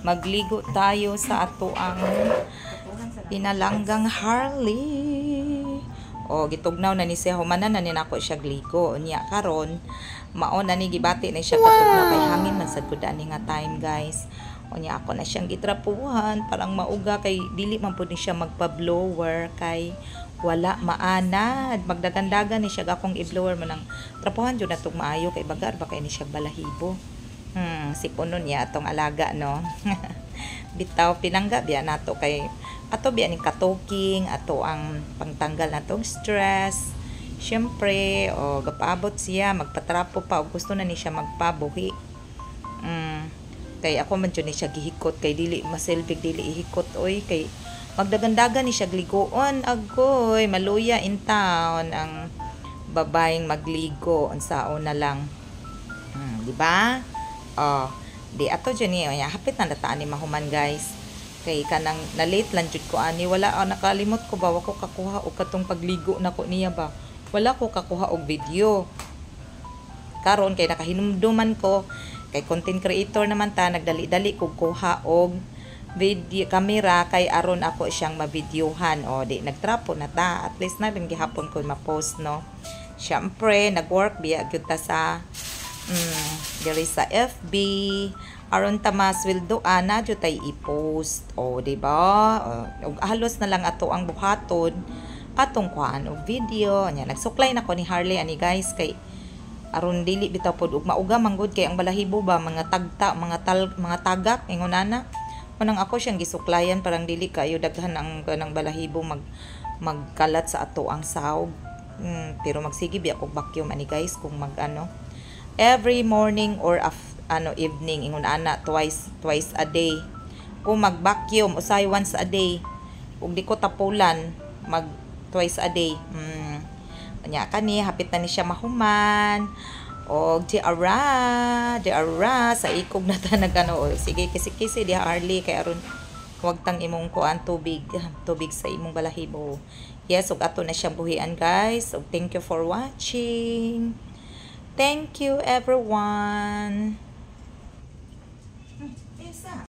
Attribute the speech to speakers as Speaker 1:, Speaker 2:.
Speaker 1: Magligo tayo sa ato ang pinalanggang Harley. O gitugnaw na ni siya, humanan na ni nako siya gligo. Unya karon mao na ni gibati na siya katugnaw kay hangin man sad pud ani nga time, guys. Unya ako na siyang gitrapuhan parang mauga kay dili man pud ni siya magpa-blower kay wala maanad. Magdagandagan ni siya akong i-blower man ang trapuhan jud natong maayo kay bagar ba kay ni siya balahibo. Sipunon niya atong alaga, no. Bitaw pinangga biya nato kay ato biya ning katoking, ato ang pangtanggal natong stress. Syempre, gapaabot siya magpatrapo pa og gusto na ni siya magpabuhi. Kay ako man jud ni siya gihikot kay dili masilbig dili ihikot oy kay magdagandagan ni siya gligoon agoy maluya in town ang babaeng magligo unsaon na lang. Di ba? Di ato dyan niya hapit na nataan ni mahuman, guys, kay kanang na late lang jud ko ani wala nakalimot ko ba wako kakuha og katong pagligo nako niya ba wala ko kakuha og video karon kay nakahinumduman ko kay content creator naman ta nagdali-dali ko kuha og video camera kay aron ako siyang mabidyohan. Di nagtrapo na ta at least na rin gihapon ko ma-post, no. Syempre nag-work biya gyud ta sa diri sa FB aron ta masweldo ana jud tay i-post, di ba? Og halos na lang ato ang buhaton atong kuan og video nya nagsuklay na ko ni Harley ani, guys, kay aron dili bitaw pod og mauga manggod kay ang balahibo ba mga tagta mga tagak ingon ana manang ako siyang gisuklayan parang dili kayo daghan ang kanang balahibo magkalat sa ato ang sahog. Pero magsige biya og vacuum ani, guys, kung every morning or evening ingon ana twice a day kung mag-vacuum usay once a day ug di ko tapulan mag twice a day. Nya kani hapit na ni siya mahuman og di ara sa ikog na ta sige kisi di Harley kay aron huwag tang imong kuan tubig sa imong balahibo. Yes, ug ato na siyang buhian, guys. Ug thank you for watching. Thank you, everyone.